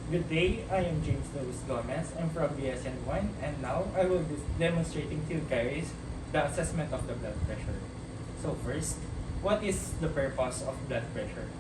Good day, I am James Luis Gomez. I'm from BSN1 and now I will be demonstrating to you guys the assessment of the blood pressure. So first, what is the purpose of blood pressure?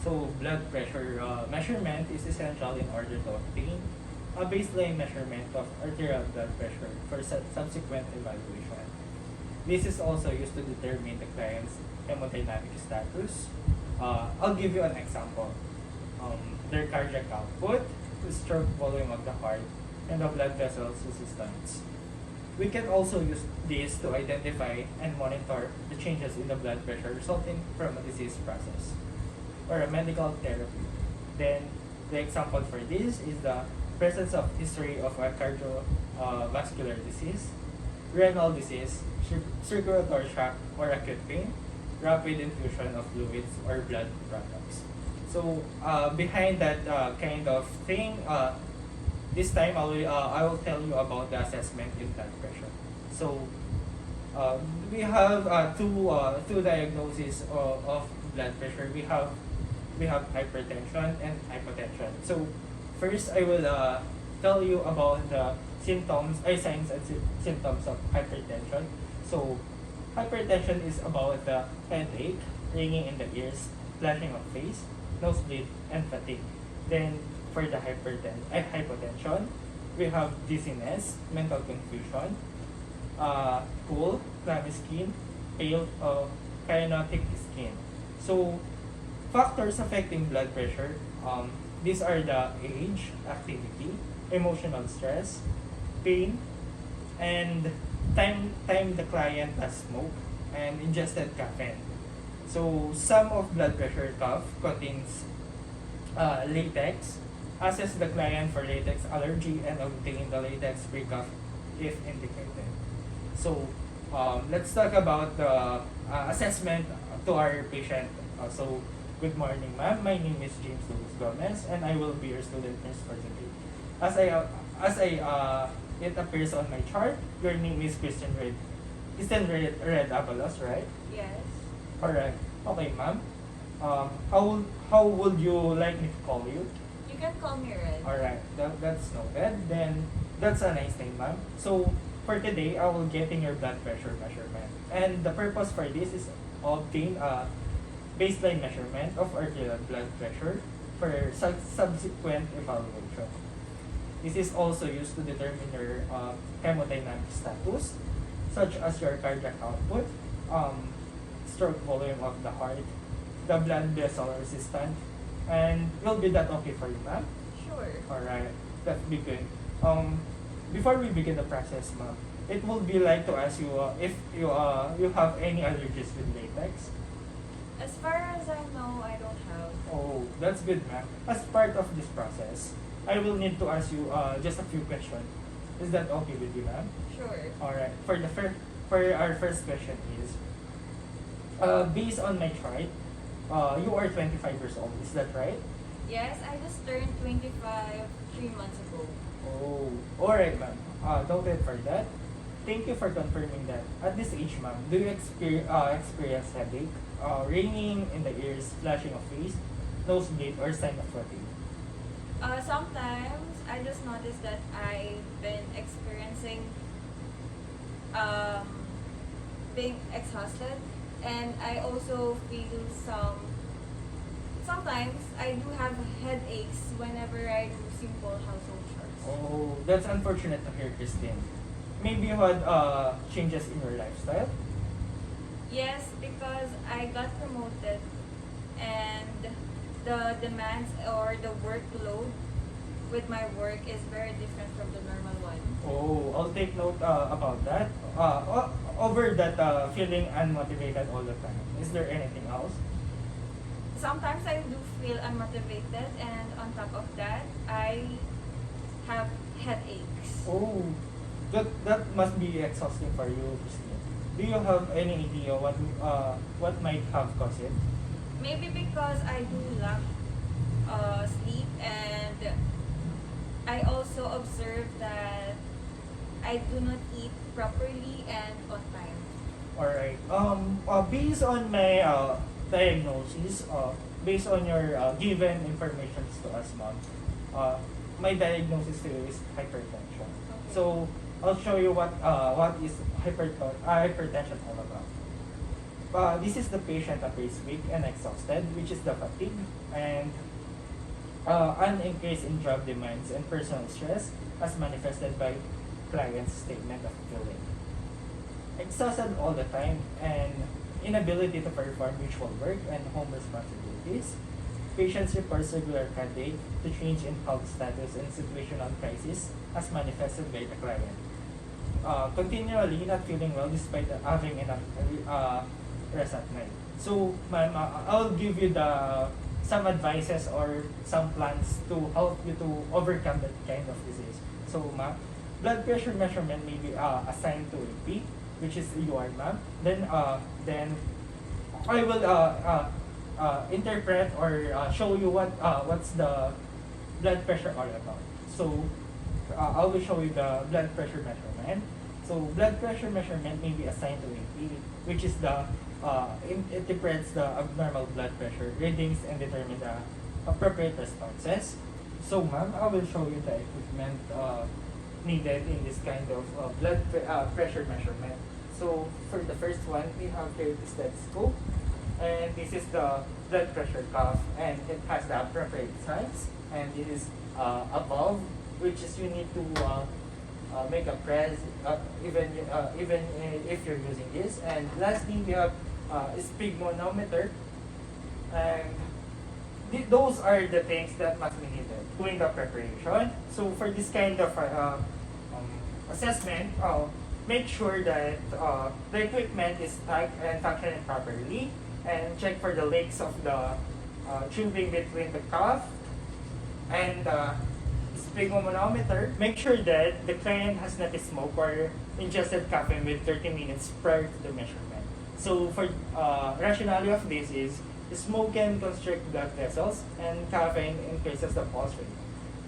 So blood pressure measurement is essential in order to obtain a baseline measurement of arterial blood pressure for subsequent evaluation. This is also used to determine the client's hemodynamic status. I'll give you an example. Their cardiac output, the stroke volume of the heart, and the blood vessels resistance. We can also use this to identify and monitor the changes in the blood pressure resulting from a disease process or a medical therapy. Then, the example for this is the presence of history of a cardiovascular disease, renal disease, circulatory shock or acute pain, rapid infusion of fluids or blood products. So behind that kind of thing, this time I will tell you about the assessment in blood pressure. So we have two diagnoses of blood pressure. We have hypertension and hypotension. So first I will tell you about the signs and symptoms of hypertension. So hypertension is about the headache, ringing in the ears, flashing of face, nosebleed, and fatigue. Then for the hypotension, we have dizziness, mental confusion, cool, clammy skin, pale, cyanotic skin. So factors affecting blood pressure, these are the age, activity, emotional stress, pain, and time the client has smoked and ingested caffeine. So some of blood pressure cuff contains latex. Assess the client for latex allergy and obtain the latex-free cuff if indicated. So let's talk about the assessment to our patient. So good morning, ma'am. My name is James Luis Gomez, and I will be your student nurse for today. As it appears on my chart, your name is Kristen Red Avalos, right? Yes. Alright. Okay, ma'am. How would you like me to call you? You can call me Red. Alright, that's noted. Then that's a nice name, ma'am. So for today, I will get in your blood pressure measurement, and the purpose for this is obtain a baseline measurement of arterial blood pressure for subsequent evaluation. This is also used to determine your hemodynamic status, such as your cardiac output, stroke volume of the heart, the blood vessel resistance, and will be that okay for you, ma'am? Sure. Alright, that'd be good. Before we begin the process, ma'am, it will be like to ask you if you have any allergies with latex. As far as I know, I don't have. Oh, that's good, ma'am. As part of this process, I will need to ask you just a few questions. Is that okay with you, ma'am? Sure. Alright, for our first question is, based on my chart, you are 25 years old, is that right? Yes, I just turned 25 3 months ago. Oh, alright, ma'am. Noted for that. Thank you for confirming that. At this age, ma'am, do you experience headache, ringing in the ears, flashing of face, nosebleed, or sign of fatigue? Sometimes I just noticed that I've been experiencing being exhausted, and I also feel sometimes I do have headaches whenever I do simple household chores. Oh, that's unfortunate to hear, Christine. Maybe you had changes in your lifestyle? Yes, because I got promoted and the demands or the workload with my work is very different from the normal one. Oh, I'll take note about that. Over that feeling unmotivated all the time, is there anything else? Sometimes I do feel unmotivated, and on top of that, I have headaches. Oh, that must be exhausting for you, Christine. Do you have any idea what might have caused it? Maybe because I do lack sleep, and I also observe that I do not eat properly and on time. Alright. Based on my diagnosis, based on your given information to us, ma'am, my diagnosis to you is hypertension. Okay. So I'll show you what is hypertension all about. This is the patient appears weak and exhausted, which is the fatigue, and an increase in job demands and personal stress as manifested by client's statement of feeling. Exhausted all the time and inability to perform usual work and home responsibilities. Patients report regular headache to change in health status and situational crisis as manifested by the client. Continually not feeling well despite having enough rest at night. So, ma'am, I'll give you some advices or some plans to help you to overcome that kind of disease. So, ma'am, blood pressure measurement may be assigned to a P, which is your ma'am. Then I will interpret or show you what's the blood pressure all about. So, I will show you the blood pressure measurement. So, blood pressure measurement may be assigned to a P, which is it interprets the abnormal blood pressure readings and determine the appropriate responses. So, ma'am, I will show you the equipment needed in this kind of pressure measurement. So, for the first one, we have here the stethoscope, and this is the blood pressure cuff, and it has the appropriate size, and it is above, which is you need to make a press even if you're using this. And lastly, we have sphygmomanometer, and those are the things that must be needed during the preparation. So for this kind of assessment, make sure that the equipment is tight and functioning properly, and check for the leaks of the tubing between the cuff and the sphygmomanometer. Make sure that the client has not smoked or ingested caffeine with 30 minutes prior to the measurement. So for rationale of this is smoke can constrict blood vessels and caffeine increases the pulse rate.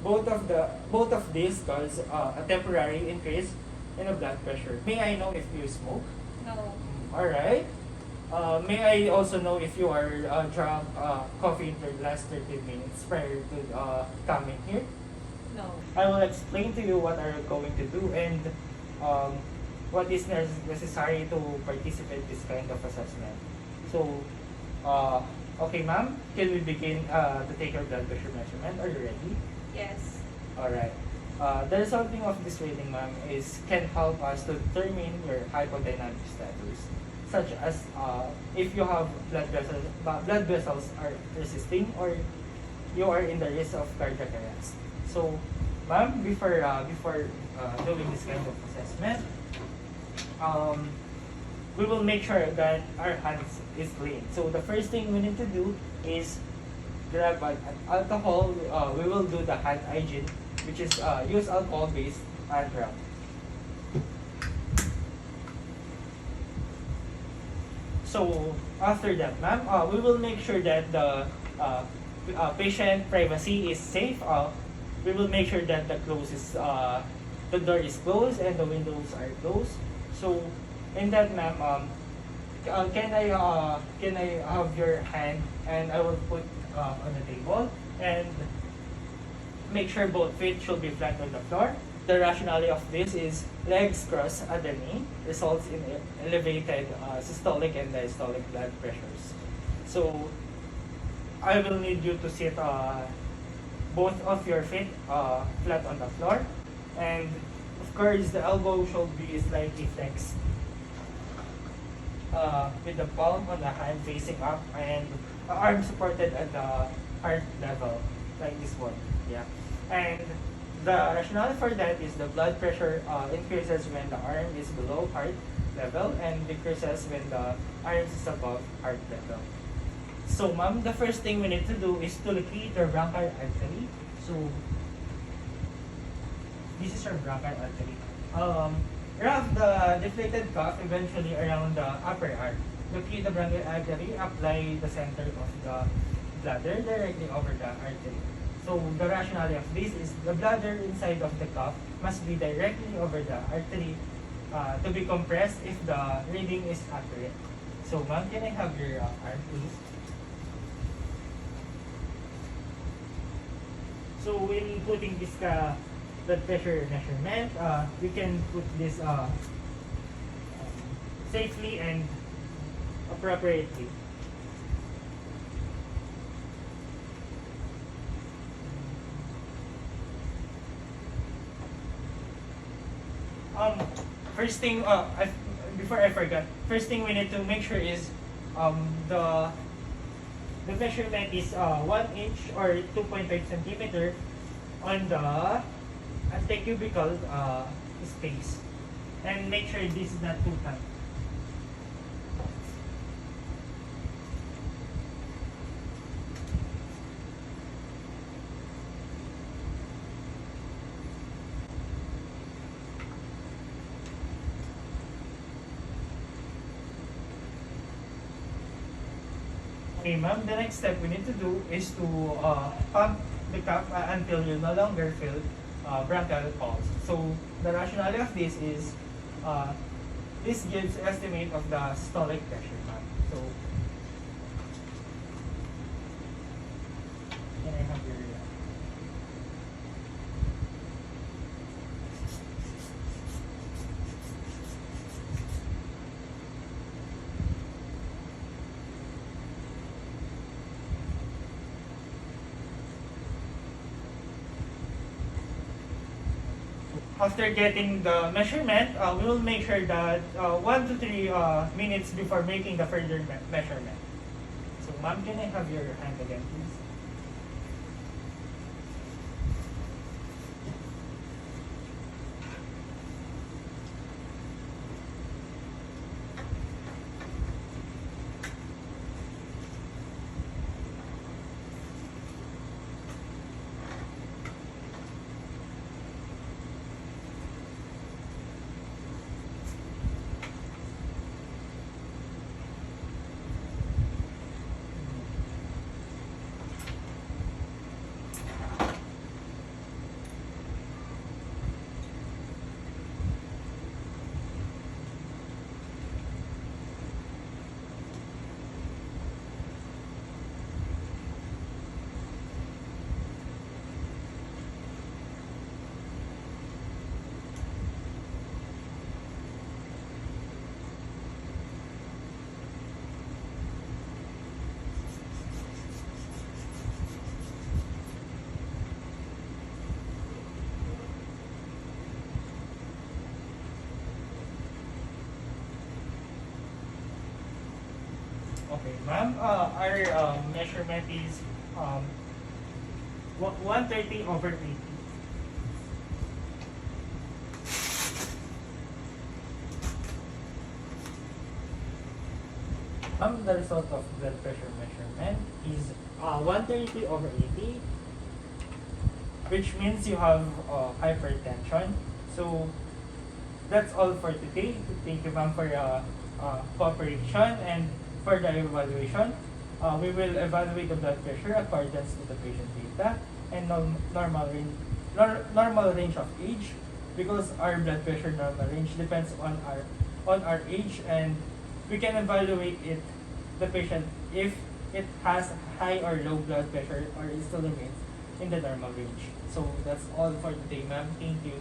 Both of these cause a temporary increase in the blood pressure. May I know if you smoke? No. All right. May I also know if you are drunk coffee for the last 30 minutes prior to coming here? No. I will explain to you what are you going to do and what is necessary to participate in this kind of assessment. So, okay, ma'am, can we begin to take your blood pressure measurement? Are you ready? Yes. All right. The resulting of this reading, ma'am, can help us to determine your hypodynamic status, such as if you have blood vessels are resisting, or you are in the risk of cardiac arrest. So, ma'am, before doing this kind of assessment, we will make sure that our hands is clean. So the first thing we need to do is grab an alcohol. We will do the hand hygiene, which is use alcohol-based hand rub. So after that, ma'am, we will make sure that the patient privacy is safe. We will make sure that the door is closed and the windows are closed. So in that, ma'am, can I have your hand, and I will put on the table, and make sure both feet should be flat on the floor. The rationale of this is legs crossed at the knee results in elevated systolic and diastolic blood pressures. So I will need you to sit both of your feet flat on the floor, and of course the elbow should be slightly flexed with the palm on the hand facing up and arm supported at the heart level, like this one. Yeah. And the rationale for that is the blood pressure increases when the arm is below heart level and decreases when the arm is above heart level. So, ma'am, the first thing we need to do is to locate your bronchial artery. So, this is your bronchial artery. Wrap the deflated cuff eventually around the upper arm. Locate the bronchial artery, apply the center of the bladder directly over the artery. So the rationale of this is the bladder inside of the cuff must be directly over the artery to be compressed if the reading is accurate. So, ma'am, can I have your arm, please? So when putting this blood pressure measurement, we can put this safely and appropriately. Um, First thing, before I forgot, first thing we need to make sure is the measurement is 1 inch or 2.5 centimeter on the antecubical space, and make sure this is not too tight. Okay, ma'am, the next step we need to do is to pump the cup until you no longer feel bronchial pulse. So the rationale of this is this gives estimate of the systolic pressure, ma'am. So can I have your after getting the measurement, we will make sure that 1 to 3 minutes before making the further measurement. So, ma'am, can I have your hand again, please? Okay, ma'am, our measurement is 130/80. The result of blood pressure measurement is 130/80, which means you have hypertension. So that's all for today. Thank you, ma'am, for your cooperation and for the evaluation. We will evaluate the blood pressure accordance to the patient data and normal range of age, because our blood pressure normal range depends on our age, and we can evaluate the patient if it has high or low blood pressure or it still remains in the normal range. So that's all for today, ma'am. Thank you.